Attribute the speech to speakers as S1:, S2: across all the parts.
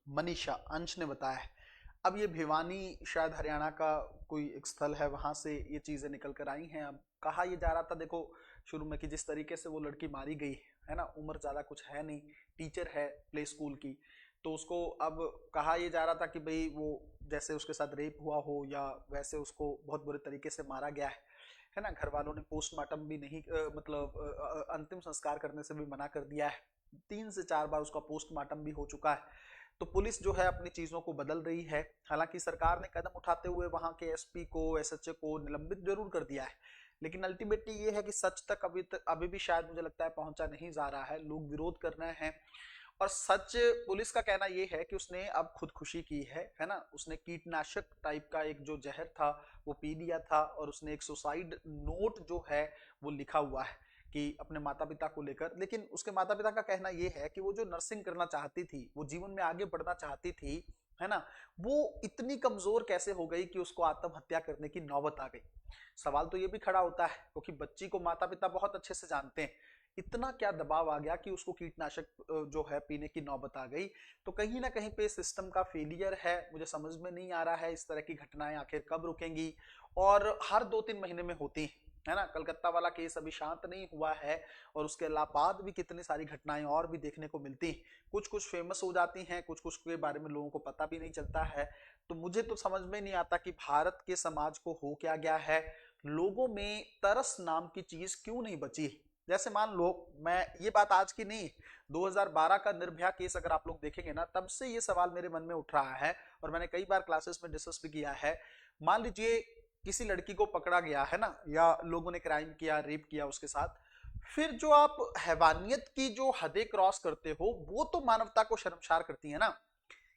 S1: मनीषा अंश ने बताया है। अब ये भिवानी शायद हरियाणा का कोई एक स्थल है, वहां से ये चीजें निकल कर आई हैं। अब कहा ये जा रहा था, देखो शुरू में, कि जिस तरीके से वो लड़की मारी गई है ना, उम्र ज्यादा कुछ है नहीं, टीचर है प्ले स्कूल की, तो उसको अब कहा यह जा रहा था कि भाई वो जैसे उसके साथ रेप हुआ हो या वैसे उसको बहुत बुरे तरीके से मारा गया है ना। घर वालों ने पोस्टमार्टम भी नहीं मतलब अंतिम संस्कार करने से भी मना कर दिया है। 3 से 4 बार उसका पोस्टमार्टम भी हो चुका है। तो पुलिस जो है अपनी चीजों को बदल रही है। हालांकि सरकार ने कदम उठाते हुए वहां के एसपी को, एसएचओ को निलंबित जरूर कर दिया है, लेकिन अल्टीमेटली ये है कि सच तक अभी भी शायद मुझे लगता है पहुंचा नहीं जा रहा है। लोग विरोध कर रहे हैं। और सच, पुलिस का कहना यह है कि उसने अब खुदकुशी की है ना। उसने कीटनाशक टाइप का एक जो जहर था वो पी लिया था, और उसने एक सुसाइड नोट जो है वो लिखा हुआ है कि अपने माता पिता को लेकर। लेकिन उसके माता पिता का कहना यह है कि वो जो नर्सिंग करना चाहती थी, वो जीवन में आगे बढ़ना चाहती थी, है ना, वो इतनी कमजोर कैसे हो गई कि उसको आत्महत्या करने की नौबत आ गई। सवाल तो ये भी खड़ा होता है, क्योंकि बच्ची को माता पिता बहुत अच्छे से जानते हैं, इतना क्या दबाव आ गया कि उसको कीटनाशक जो है पीने की नौबत आ गई। तो कहीं ना कहीं पे सिस्टम का फेलियर है। मुझे समझ में नहीं आ रहा है इस तरह की घटनाएं आखिर कब रुकेंगी, और हर 2-3 महीने में होती हैं, है ना। कलकत्ता वाला केस अभी शांत नहीं हुआ है, और उसके अलावा बाद भी कितनी सारी घटनाएं और भी देखने को मिलती हैं। कुछ कुछ फेमस हो जाती हैं, कुछ कुछ के बारे में लोगों को पता भी नहीं चलता है। तो मुझे तो समझ में नहीं आता कि भारत के समाज को हो क्या गया है। लोगों में तरस नाम की चीज क्यों नहीं बची। जैसे मान लो, मैं ये बात आज की नहीं, 2012 का निर्भया केस अगर आप लोग देखेंगे ना, तब से ये सवाल मेरे मन में उठ रहा है, और मैंने कई बार क्लासेस में डिस्कस भी किया है। मान लीजिए किसी लड़की को पकड़ा गया है ना, या लोगों ने क्राइम किया, रेप किया उसके साथ, फिर जो आप हैवानियत की जो हदें क्रॉस करते हो, वो तो मानवता को शर्मसार करती है ना।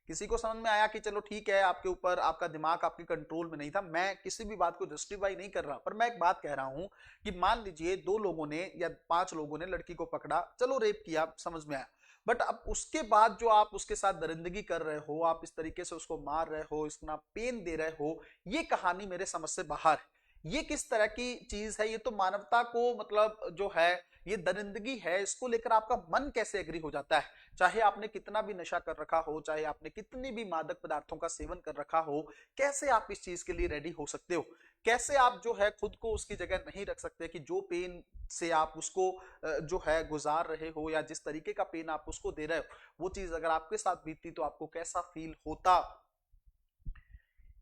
S1: किसी को समझ में आया कि चलो ठीक है, आपके ऊपर आपका दिमाग आपके कंट्रोल में नहीं था। मैं किसी भी बात को जस्टिफाई नहीं कर रहा, पर मैं एक बात कह रहा हूं कि मान लीजिए 2 लोगों ने या 5 लोगों ने लड़की को पकड़ा, चलो रेप किया, समझ में आया, बट अब उसके बाद जो आप उसके साथ दरिंदगी कर रहे हो, आप इस तरीके से उसको मार रहे हो, इतना पेन दे रहे हो, ये कहानी मेरे समझ से बाहर है। ये किस तरह की चीज है? ये तो मानवता को मतलब जो है, ये दरिंदगी है, इसको लेकर आपका मन कैसे एग्री हो जाता है? चाहे आपने कितना भी नशा कर रखा हो, चाहे आपने कितनी भी मादक पदार्थों का सेवन कर रखा हो, कैसे आप इस चीज के लिए रेडी हो सकते हो? कैसे आप जो है खुद को उसकी जगह नहीं रख सकते कि जो पेन से आप उसको जो है गुजार रहे हो, या जिस तरीके का पेन आप उसको दे रहे हो, वो चीज अगर आपके साथ बीतती तो आपको कैसा फील होता।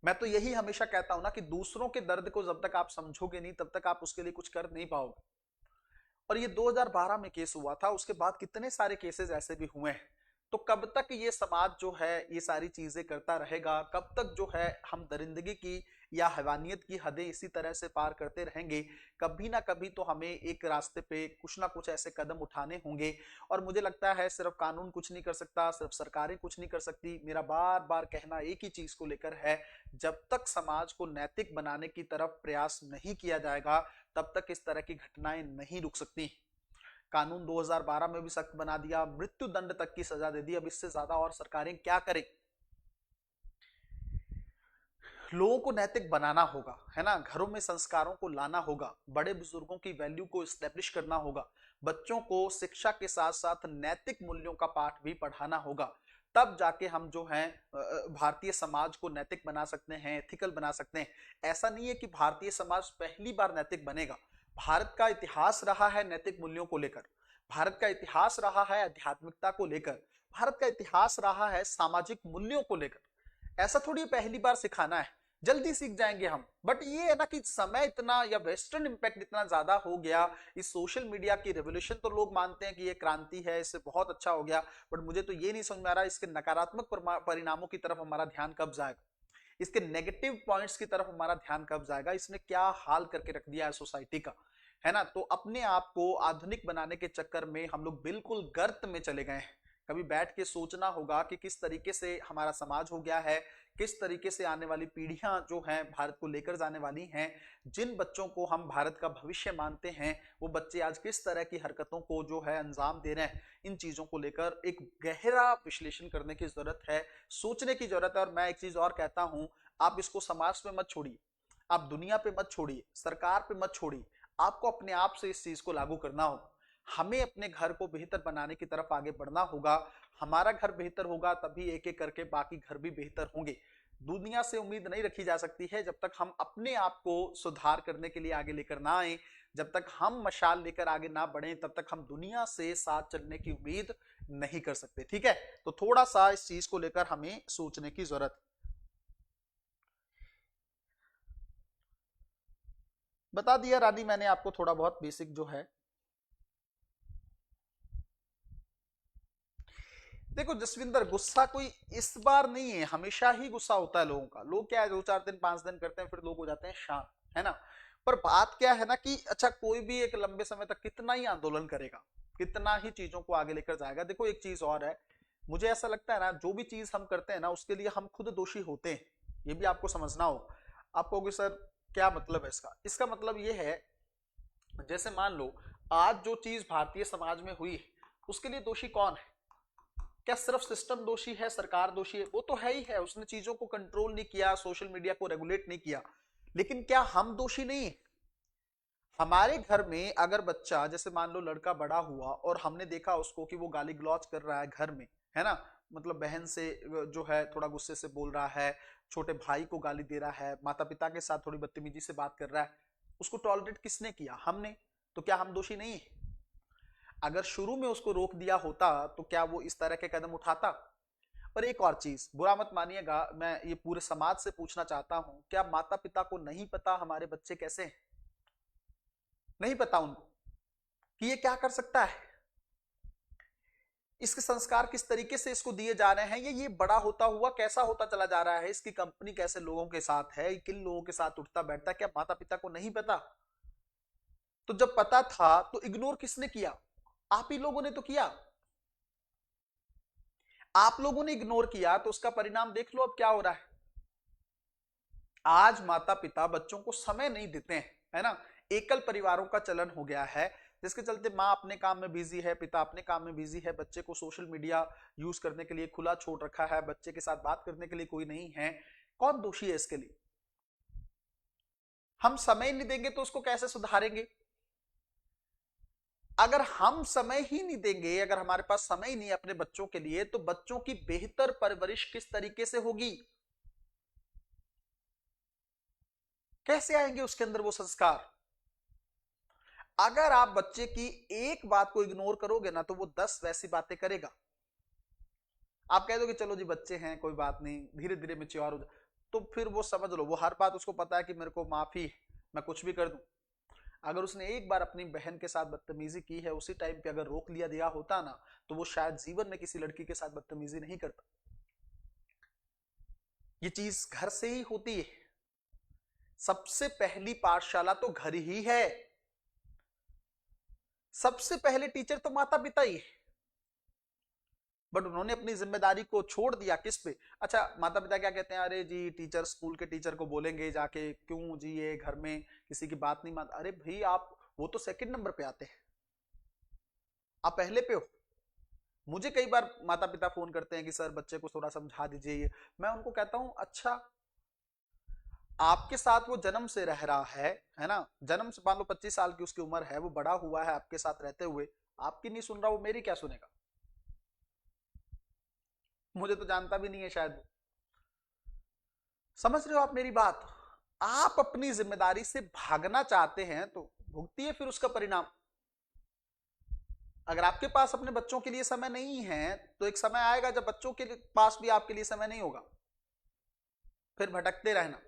S1: मैं तो यही हमेशा कहता हूं ना कि दूसरों के दर्द को जब तक आप समझोगे नहीं, तब तक आप उसके लिए कुछ कर नहीं पाओगे। और ये 2012 में केस हुआ था, उसके बाद कितने सारे केसेस ऐसे भी हुए हैं। तो कब तक ये समाज जो है ये सारी चीजें करता रहेगा? कब तक जो है हम दरिंदगी की या हैवानियत की हदें इसी तरह से पार करते रहेंगे? कभी ना कभी तो हमें एक रास्ते पे कुछ ना कुछ ऐसे कदम उठाने होंगे। और मुझे लगता है सिर्फ कानून कुछ नहीं कर सकता, सिर्फ सरकारें कुछ नहीं कर सकती। मेरा बार बार कहना एक ही चीज को लेकर है, जब तक समाज को नैतिक बनाने की तरफ प्रयास नहीं किया जाएगा, तब तक इस तरह की घटनाएं नहीं रुक सकती। कानून 2012 में भी सख्त बना दिया, मृत्यु दंड तक की सजा दे दी, अब इससे ज्यादा और सरकारें क्या करें? लोगों को नैतिक बनाना होगा, है ना। घरों में संस्कारों को लाना होगा, बड़े बुजुर्गों की वैल्यू को स्टैब्लिश करना होगा, बच्चों को शिक्षा के साथ साथ नैतिक मूल्यों का पाठ भी पढ़ाना होगा। तब जाके हम जो है भारतीय समाज को नैतिक बना सकते हैं, एथिकल बना सकते हैं। ऐसा नहीं है कि भारतीय समाज पहली बार नैतिक बनेगा। भारत का इतिहास रहा है नैतिक मूल्यों को लेकर, भारत का इतिहास रहा है आध्यात्मिकता को लेकर, भारत का इतिहास रहा है सामाजिक मूल्यों को लेकर। ऐसा थोड़ी पहली बार सिखाना है, जल्दी सीख जाएंगे हम। बट ये है ना कि समय इतना, या वेस्टर्न इंपैक्ट इतना ज्यादा हो गया, इस सोशल मीडिया की रेवोल्यूशन, तो लोग मानते हैं कि ये क्रांति है, इससे बहुत अच्छा हो गया। बट मुझे तो ये नहीं समझ में आ रहा इसके नकारात्मक परिणामों की तरफ हमारा ध्यान कब जाएगा, इसके नेगेटिव पॉइंट्स की तरफ हमारा ध्यान कब जाएगा। इसने क्या हाल करके रख दिया है सोसाइटी का, है ना। तो अपने आप को आधुनिक बनाने के चक्कर में हम लोग बिल्कुल गर्त में चले गए हैं। कभी बैठ के सोचना होगा कि किस तरीके से हमारा समाज हो गया है, किस तरीके से आने वाली पीढ़ियां जो हैं भारत को लेकर जाने वाली हैं। जिन बच्चों को हम भारत का भविष्य मानते हैं, वो बच्चे आज किस तरह की हरकतों को जो है अंजाम दे रहे हैं। इन चीजों को लेकर एक गहरा विश्लेषण करने की जरूरत है, सोचने की जरूरत है। और मैं एक चीज और कहता हूं, आप इसको समाज पे मत छोड़िए, आप दुनिया पे मत छोड़िए, सरकार पे मत छोड़िए, आपको अपने आप से इस चीज को लागू करना होगा। हमें अपने घर को बेहतर बनाने की तरफ आगे बढ़ना होगा। हमारा घर बेहतर होगा तभी एक एक करके बाकी घर भी बेहतर होंगे। दुनिया से उम्मीद नहीं रखी जा सकती है जब तक हम अपने आप को सुधार करने के लिए आगे लेकर ना आए। जब तक हम मशाल लेकर आगे ना बढ़े तब तक हम दुनिया से साथ चलने की उम्मीद नहीं कर सकते। ठीक है, तो थोड़ा सा इस चीज को लेकर हमें सोचने की जरूरत। बता दिया रानी मैंने आपको थोड़ा बहुत बेसिक जो है। देखो जसविंदर, गुस्सा कोई इस बार नहीं है, हमेशा ही गुस्सा होता है लोगों का। लोग क्या है 2 4 दिन 5 दिन करते हैं फिर लोग हो जाते हैं शांत, है ना। पर बात क्या है ना कि अच्छा कोई भी एक लंबे समय तक कितना ही आंदोलन करेगा, कितना ही चीजों को आगे लेकर जाएगा। देखो एक चीज और है, मुझे ऐसा लगता है ना जो भी चीज हम करते हैं ना उसके लिए हम खुद दोषी होते हैं, ये भी आपको समझना हो। आप कहोगे सर क्या मतलब है इसका? इसका मतलब ये है, जैसे मान लो आज जो चीज भारतीय समाज में हुई उसके लिए दोषी कौन है? क्या सिर्फ सिस्टम दोषी है, सरकार दोषी है? वो तो है ही है, उसने चीजों को कंट्रोल नहीं किया, सोशल मीडिया को रेगुलेट नहीं किया। लेकिन क्या हम दोषी नहीं है? हमारे घर में अगर बच्चा, जैसे मान लो लड़का बड़ा हुआ और हमने देखा उसको कि वो गाली गलौज कर रहा है घर में, है ना, मतलब बहन से जो है थोड़ा गुस्से से बोल रहा है, छोटे भाई को गाली दे रहा है, माता पिता के साथ थोड़ी बदतमीजी से बात कर रहा है, उसको टॉलरेट किसने किया? हमने। तो क्या हम दोषी नहीं है? अगर शुरू में उसको रोक दिया होता तो क्या वो इस तरह के कदम उठाता? और एक और चीज, बुरा मत मानिएगा, मैं ये पूरे समाज से पूछना चाहता हूं, क्या माता पिता को नहीं पता हमारे बच्चे कैसे हैं? नहीं पता उनको कि ये क्या कर सकता है, इसके संस्कार किस तरीके से इसको दिए जा रहे हैं, ये बड़ा होता हुआ कैसा होता चला जा रहा है, इसकी कंपनी कैसे लोगों के साथ है, किन लोगों के साथ उठता बैठता, क्या माता पिता को नहीं पता? तो जब पता था तो इग्नोर किसने किया? आप ही लोगों ने तो किया। आप लोगों ने इग्नोर किया तो उसका परिणाम देख लो अब क्या हो रहा है। आज माता पिता बच्चों को समय नहीं देते हैं, है ना। एकल परिवारों का चलन हो गया है, जिसके चलते माँ अपने काम में बिजी है, पिता अपने काम में बिजी है, बच्चे को सोशल मीडिया यूज करने के लिए खुला छोड़ रखा है, बच्चे के साथ बात करने के लिए कोई नहीं है। कौन दोषी है इसके लिए? हम समय नहीं देंगे तो उसको कैसे सुधारेंगे? अगर हम समय ही नहीं देंगे, अगर हमारे पास समय ही नहीं है अपने बच्चों के लिए, तो बच्चों की बेहतर परवरिश किस तरीके से होगी? कैसे आएंगे उसके अंदर वो संस्कार? अगर आप बच्चे की एक बात को इग्नोर करोगे ना तो वो 10 वैसी बातें करेगा। आप कह दो कि चलो जी बच्चे हैं कोई बात नहीं, धीरे धीरे मेच्योर हो जाए, तो फिर वो समझ लो वो हर बात उसको पता है कि मेरे को माफी, मैं कुछ भी कर दूं। अगर उसने एक बार अपनी बहन के साथ बदतमीजी की है, उसी टाइम पे अगर रोक लिया दिया होता ना तो वो शायद जीवन में किसी लड़की के साथ बदतमीजी नहीं करता। ये चीज घर से ही होती है। सबसे पहली पाठशाला तो घर ही है, सबसे पहले टीचर तो माता पिता ही है। बट उन्होंने अपनी जिम्मेदारी को छोड़ दिया किस पे? अच्छा माता पिता क्या कहते हैं, अरे जी टीचर, स्कूल के टीचर को बोलेंगे जाके, क्यों जी ये घर में किसी की बात नहीं मान। अरे भाई आप वो तो सेकंड नंबर पे आते हैं, आप पहले पे हो। मुझे कई बार माता पिता फोन करते हैं कि सर बच्चे को थोड़ा समझा दीजिए। मैं उनको कहता हूं अच्छा आपके साथ वो जन्म से रह रहा है ना, जन्म से मान लो 25 साल की उसकी उम्र है, वो बड़ा हुआ है आपके साथ रहते हुए, आपकी नहीं सुन रहा, वो मेरी क्या सुनेगा? मुझे तो जानता भी नहीं है शायद। समझ रहे हो आप मेरी बात? आप अपनी जिम्मेदारी से भागना चाहते हैं तो भुगतिए फिर उसका परिणाम। अगर आपके पास अपने बच्चों के लिए समय नहीं है तो एक समय आएगा जब बच्चों के पास भी आपके लिए समय नहीं होगा, फिर भटकते रहना।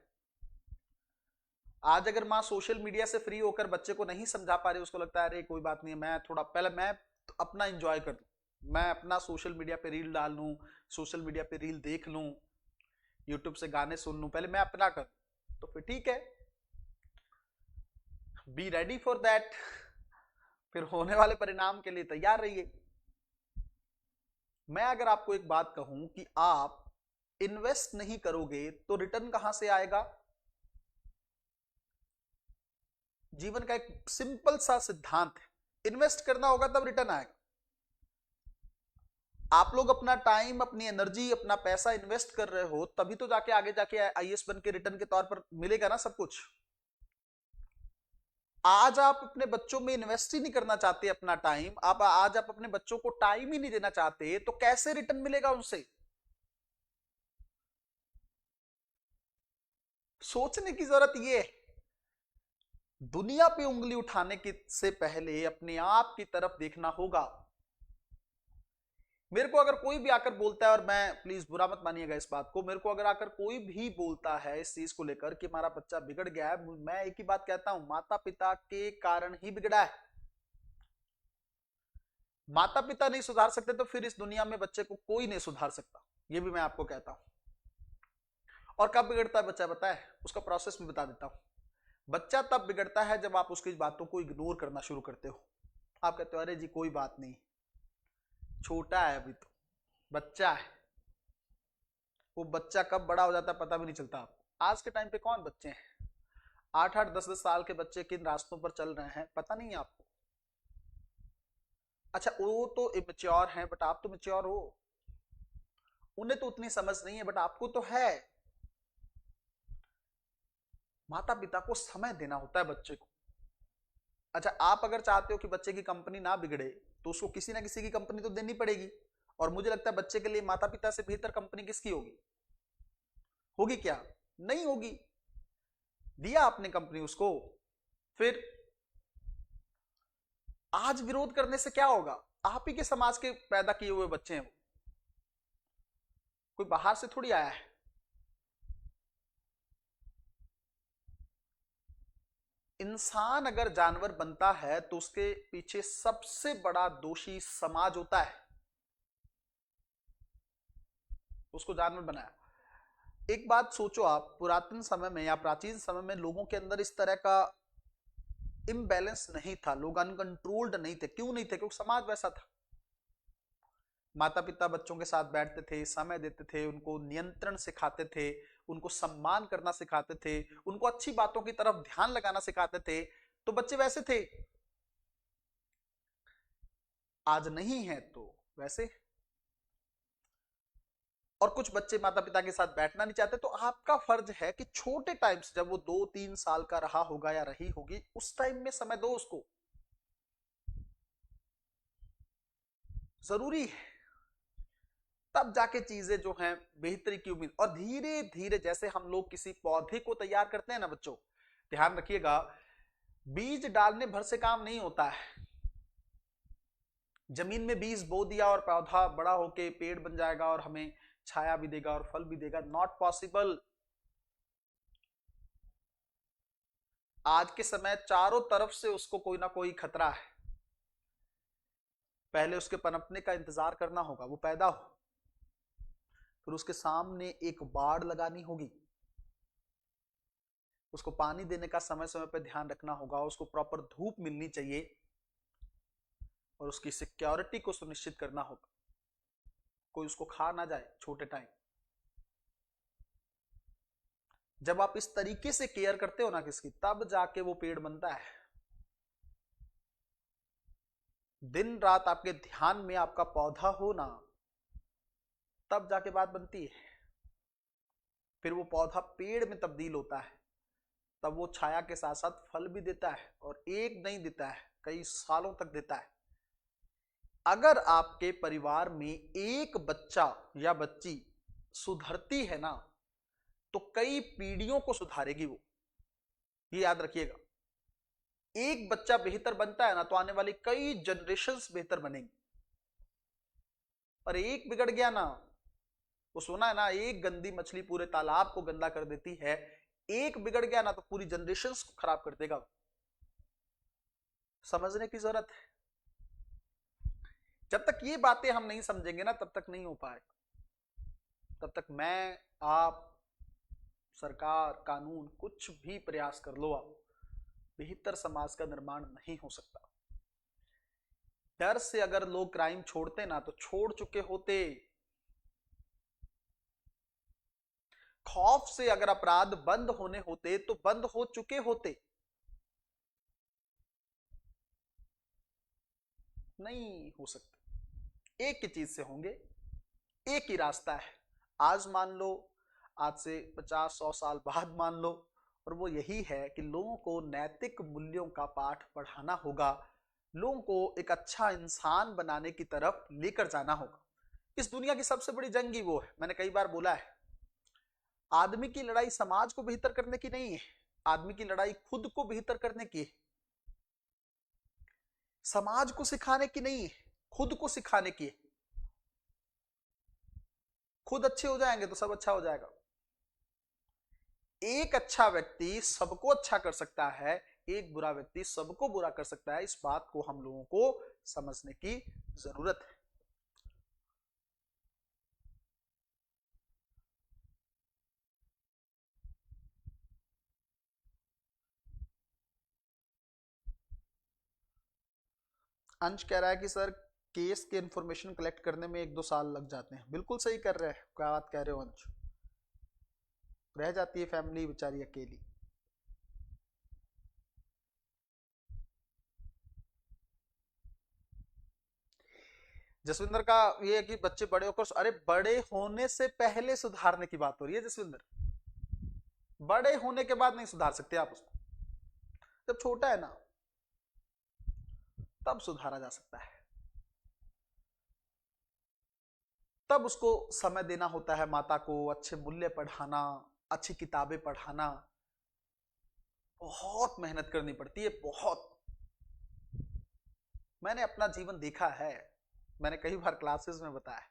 S1: आज अगर माँ सोशल मीडिया से फ्री होकर बच्चे को नहीं समझा पा रही, उसको लगता है अरे कोई बात नहीं, मैं थोड़ा पहले मैं अपना एंजॉय कर लूं, मैं अपना सोशल मीडिया पे रील डाल लूं, सोशल मीडिया पे रील देख लूं, यूट्यूब से गाने सुन लूं, पहले मैं अपना कर, तो फिर ठीक है, बी रेडी फॉर दैट, फिर होने वाले परिणाम के लिए तैयार रहिए। मैं अगर आपको एक बात कहूं कि आप इन्वेस्ट नहीं करोगे तो रिटर्न कहां से आएगा? जीवन का एक सिंपल सा सिद्धांत है, इन्वेस्ट करना होगा तब रिटर्न आएगा। आप लोग अपना टाइम, अपनी एनर्जी, अपना पैसा इन्वेस्ट कर रहे हो तभी तो जाके आगे जाके आईएएस बन के रिटर्न के तौर पर मिलेगा ना सब कुछ। आज आप अपने बच्चों में इन्वेस्ट ही नहीं करना चाहते अपना टाइम, आप अपने बच्चों को टाइम ही नहीं देना चाहते, तो कैसे रिटर्न मिलेगा उनसे? सोचने की जरूरत ये है। दुनिया पे उंगली उठाने की से पहले अपने आप की तरफ देखना होगा। मेरे को अगर कोई भी आकर बोलता है, और मैं प्लीज बुरा मत मानिएगा इस बात को, मेरे को अगर आकर कोई भी बोलता है इस चीज को लेकर कि हमारा बच्चा बिगड़ गया है, मैं एक ही बात कहता हूं, माता पिता के कारण ही बिगड़ा है। माता पिता नहीं सुधार सकते तो फिर इस दुनिया में बच्चे को कोई नहीं सुधार सकता, ये भी मैं आपको कहता हूं। और कब बिगड़ता है बच्चा, पता है? उसका प्रोसेस भी बता देता हूं। बच्चा तब बिगड़ता है जब आप उसकी बातों को इग्नोर करना शुरू करते हो। आप कहते हो अरे जी कोई बात नहीं, छोटा है अभी तो, बच्चा है। वो बच्चा कब बड़ा हो जाता है पता भी नहीं चलता आपको। आज के टाइम पे कौन बच्चे हैं? 8-8 10-10 साल के बच्चे किन रास्तों पर चल रहे हैं पता नहीं है आपको। अच्छा वो तो इमेच्योर हैं, बट आप तो मेच्योर हो। उन्हें तो उतनी समझ नहीं है, बट आपको तो है। माता पिता को समय देना होता है बच्चे को। अच्छा आप अगर चाहते हो कि बच्चे की कंपनी ना बिगड़े, तो उसको किसी ना किसी की कंपनी तो देनी पड़ेगी। और मुझे लगता है बच्चे के लिए माता पिता से बेहतर कंपनी किसकी होगी? होगी क्या? नहीं होगी। दिया आपने कंपनी उसको, फिर आज विरोध करने से क्या होगा? आप ही के समाज के पैदा किए हुए बच्चे हैं वो, कोई बाहर से थोड़ी आया है। इंसान अगर जानवर बनता है तो उसके पीछे सबसे बड़ा दोषी समाज होता है, उसको जानवर बनाया। एक बात सोचो आप, पुरातन समय में या प्राचीन समय में लोगों के अंदर इस तरह का इम्बैलेंस नहीं था, लोग अनकंट्रोल्ड नहीं थे। क्यों नहीं थे? क्योंकि समाज वैसा था। माता पिता बच्चों के साथ बैठते थे, समय देते थे, उनको नियंत्रण सिखाते थे, उनको सम्मान करना सिखाते थे, उनको अच्छी बातों की तरफ ध्यान लगाना सिखाते थे, तो बच्चे वैसे थे। आज नहीं है तो वैसे। और कुछ बच्चे माता पिता के साथ बैठना नहीं चाहते, तो आपका फर्ज है कि छोटे टाइम से, जब वो 2-3 साल का रहा होगा या रही होगी, उस टाइम में समय दो उसको, जरूरी है। तब जाके चीजें जो हैं बेहतरी की उम्मीद। और धीरे धीरे जैसे हम लोग किसी पौधे को तैयार करते हैं ना बच्चों, ध्यान रखिएगा, बीज डालने भर से काम नहीं होता है। जमीन में बीज बो दिया और पौधा बड़ा होके पेड़ बन जाएगा और हमें छाया भी देगा और फल भी देगा, नॉट पॉसिबल। आज के समय चारों तरफ से उसको कोई ना कोई खतरा है। पहले उसके पनपने का इंतजार करना होगा, वो पैदा हो, फिर उसके सामने एक बाड़ लगानी होगी, उसको पानी देने का समय समय पर ध्यान रखना होगा, उसको प्रॉपर धूप मिलनी चाहिए, और उसकी सिक्योरिटी को सुनिश्चित करना होगा, कोई उसको खा ना जाए छोटे टाइम। जब आप इस तरीके से केयर करते हो ना किसकी, तब जाके वो पेड़ बनता है। दिन रात आपके ध्यान में आपका पौधा हो ना, तब जाके बात बनती है। फिर वो पौधा पेड़ में तब्दील होता है, तब वो छाया के साथ साथ फल भी देता है, और एक नहीं देता है, कई सालों तक देता है। अगर आपके परिवार में एक बच्चा या बच्ची सुधरती है ना, तो कई पीढ़ियों को सुधारेगी वो, ये याद रखिएगा। एक बच्चा बेहतर बनता है ना, तो आने वाली कई जनरेशंस बेहतर बनेंगी। और एक बिगड़ गया ना, वो सुना है ना, एक गंदी मछली पूरे तालाब को गंदा कर देती है। एक बिगड़ गया ना तो पूरी जनरेशंस को खराब कर देगा। समझने की जरूरत है। जब तक ये बातें हम नहीं समझेंगे ना, तब तक नहीं हो पाएगा। तब तक मैं, आप, सरकार, कानून, कुछ भी प्रयास कर लो आप, बेहतर समाज का निर्माण नहीं हो सकता। डर से अगर लोग क्राइम छोड़ते ना, तो छोड़ चुके होते। खौफ से अगर अपराध बंद होने होते, तो बंद हो चुके होते। नहीं हो सकते। एक ही चीज से होंगे, एक ही रास्ता है। आज मान लो, आज से 50-100 साल बाद मान लो, और वो यही है कि लोगों को नैतिक मूल्यों का पाठ पढ़ाना होगा, लोगों को एक अच्छा इंसान बनाने की तरफ लेकर जाना होगा। इस दुनिया की सबसे बड़ी जंग ही वो है, मैंने कई बार बोला है। आदमी की लड़ाई समाज को बेहतर करने की नहीं है, आदमी की लड़ाई खुद को बेहतर करने की है। समाज को सिखाने की नहीं है, खुद को सिखाने की है। खुद अच्छे हो जाएंगे तो सब अच्छा हो जाएगा। एक अच्छा व्यक्ति सबको अच्छा कर सकता है, एक बुरा व्यक्ति सबको बुरा कर सकता है। इस बात को हम लोगों को समझने की जरूरत है। अंश कह रहा है कि सर केस के इंफॉर्मेशन कलेक्ट करने में 1-2 साल लग जाते हैं। बिल्कुल सही कर रहे हैं, क्या बात कह रहे हो अंश। रह जाती है फैमिली बेचारी अकेली। जसविंदर का ये है कि बच्चे बड़े होकर, अरे बड़े होने से पहले सुधारने की बात हो रही है जसविंदर। बड़े होने के बाद नहीं सुधार सकते आप उसको। जब छोटा है ना तब सुधारा जा सकता है, तब उसको समय देना होता है। माता को अच्छे मूल्य पढ़ाना, अच्छी किताबें पढ़ाना, बहुत मेहनत करनी पड़ती है, बहुत। मैंने अपना जीवन देखा है, मैंने कई बार क्लासेस में बताया।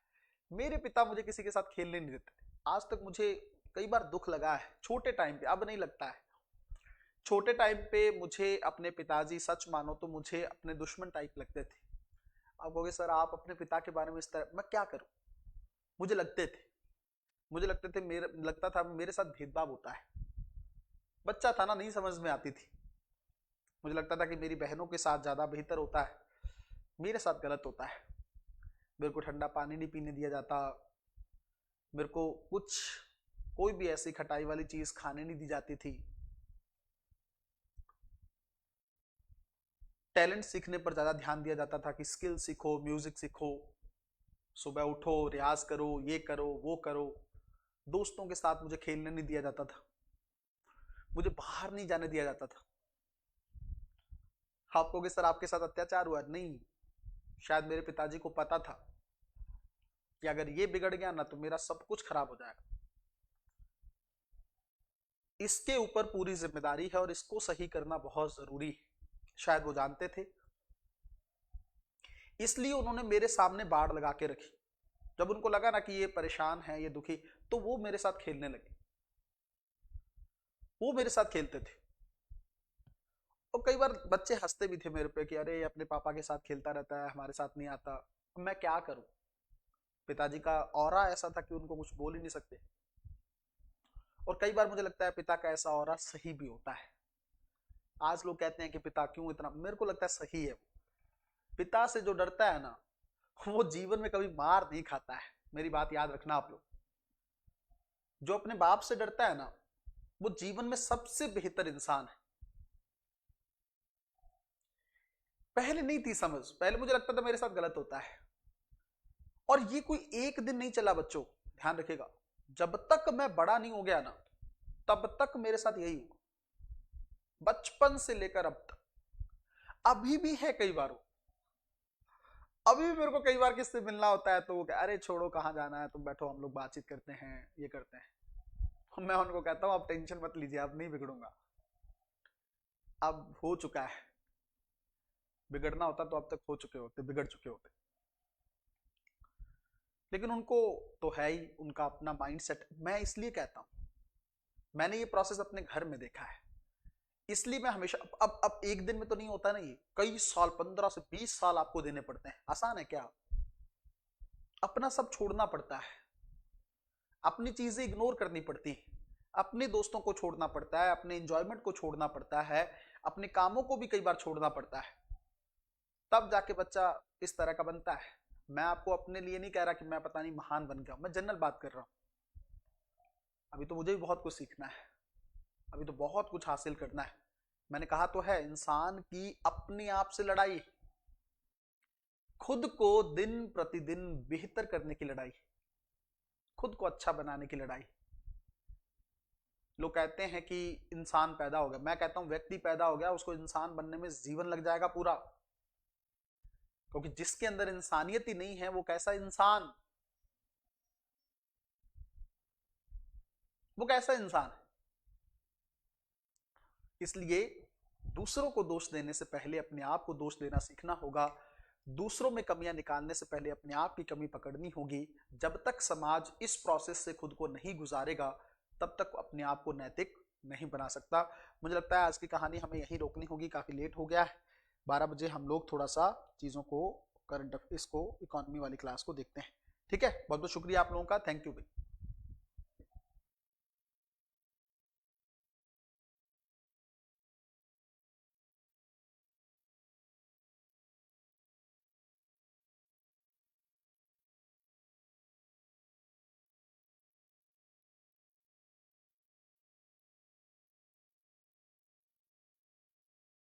S1: मेरे पिता मुझे किसी के साथ खेलने नहीं देते। आज तक मुझे कई बार दुख लगा है छोटे टाइम पे, अब नहीं लगता है। छोटे टाइम पे मुझे अपने पिताजी, सच मानो तो मुझे अपने दुश्मन टाइप लगते थे। आप कहोगे सर आप अपने पिता के बारे में इस तरह, मैं क्या करूं। मुझे लगते थे, मुझे लगते थे, मेरे लगता था मेरे साथ भेदभाव होता है। बच्चा था ना, नहीं समझ में आती थी। मुझे लगता था कि मेरी बहनों के साथ ज्यादा बेहतर होता है, मेरे साथ गलत होता है। मेरे को ठंडा पानी नहीं पीने दिया जाता, मेरे को कुछ कोई भी ऐसी खटाई वाली चीज खाने नहीं दी जाती थी। टैलेंट सीखने पर ज्यादा ध्यान दिया जाता था कि स्किल सीखो, म्यूजिक सीखो, सुबह उठो, रियाज करो, ये करो, वो करो। दोस्तों के साथ मुझे खेलने नहीं दिया जाता था, मुझे बाहर नहीं जाने दिया जाता था। आप कहोगे सर आपके साथ अत्याचार हुआ? नहीं, शायद मेरे पिताजी को पता था कि अगर ये बिगड़ गया ना तो मेरा सब कुछ खराब हो जाएगा। इसके ऊपर पूरी जिम्मेदारी है और इसको सही करना बहुत जरूरी है। शायद वो जानते थे, इसलिए उन्होंने मेरे सामने बाड़ लगा के रखी। जब उनको लगा ना कि ये परेशान है, ये दुखी, तो वो मेरे साथ खेलने लगे, वो मेरे साथ खेलते थे। और कई बार बच्चे हंसते भी थे मेरे पे कि अरे अपने पापा के साथ खेलता रहता है, हमारे साथ नहीं आता। अब मैं क्या करूं, पिताजी का ऑरा ऐसा था कि उनको कुछ बोल ही नहीं सकते। और कई बार मुझे लगता है पिता का ऐसा ऑरा सही भी होता है। आज लोग कहते हैं कि पिता क्यों इतना, मेरे को लगता है सही है। पिता से जो डरता है ना वो जीवन में कभी मार नहीं खाता है। मेरी बात याद रखना आप लोग। जो अपने बाप से डरता है ना वो जीवन में सबसे बेहतर इंसान है। पहले नहीं थी समझ, पहले मुझे लगता था मेरे साथ गलत होता है। और ये कोई एक दिन नहीं चला बच्चों, ध्यान रखिएगा। जब तक मैं बड़ा नहीं हो गया ना तब तक मेरे साथ यही हुआ, बचपन से लेकर अब तक। अभी भी है कई बार, अभी भी मेरे को कई बार किससे मिलना होता है तो वो अरे छोड़ो कहाँ जाना है, तुम बैठो हम लोग बातचीत करते हैं, ये करते हैं। मैं उनको कहता हूँ आप टेंशन मत लीजिए, अब नहीं बिगड़ूंगा। अब हो चुका है, बिगड़ना होता तो अब तक हो चुके होते, बिगड़ चुके होते। लेकिन उनको तो है ही, उनका अपना माइंड सेट। मैं इसलिए कहता हूं, मैंने ये प्रोसेस अपने घर में देखा है, इसलिए मैं हमेशा अब एक दिन में तो नहीं होता, नहीं, कई साल, 15 से 20 साल आपको देने पड़ते हैं। आसान है क्या? अपना सब छोड़ना पड़ता है, अपनी चीजें इग्नोर करनी पड़ती हैं, अपने दोस्तों को छोड़ना पड़ता है, अपने इंजॉयमेंट को छोड़ना पड़ता है, अपने कामों को भी कई बार छोड़ना पड़ता है। तब जाके बच्चा इस तरह का बनता है। मैं आपको अपने लिए नहीं कह रहा कि मैं पता नहीं महान बन गया, मैं जनरल बात कर रहा हूं। अभी तो मुझे भी बहुत कुछ सीखना है, अभी तो बहुत कुछ हासिल करना है। मैंने कहा तो है, इंसान की अपने आप से लड़ाई, खुद को दिन प्रतिदिन बेहतर करने की लड़ाई, खुद को अच्छा बनाने की लड़ाई। लोग कहते हैं कि इंसान पैदा हो गया, मैं कहता हूं व्यक्ति पैदा हो गया, उसको इंसान बनने में जीवन लग जाएगा पूरा, क्योंकि जिसके अंदर इंसानियत ही नहीं है वो कैसा इंसान, वो कैसा इंसान है। इसलिए दूसरों को दोष देने से पहले अपने आप को दोष देना सीखना होगा, दूसरों में कमियां निकालने से पहले अपने आप की कमी पकड़नी होगी। जब तक समाज इस प्रोसेस से खुद को नहीं गुजारेगा तब तक अपने आप को नैतिक नहीं बना सकता। मुझे लगता है आज की कहानी हमें यहीं रोकनी होगी, काफी लेट हो गया है। 12 बजे हम लोग थोड़ा सा चीजों को, करंट इसको, इकोनॉमी वाली क्लास को देखते हैं। ठीक है, बहुत बहुत शुक्रिया आप लोगों का, थैंक यू भाई।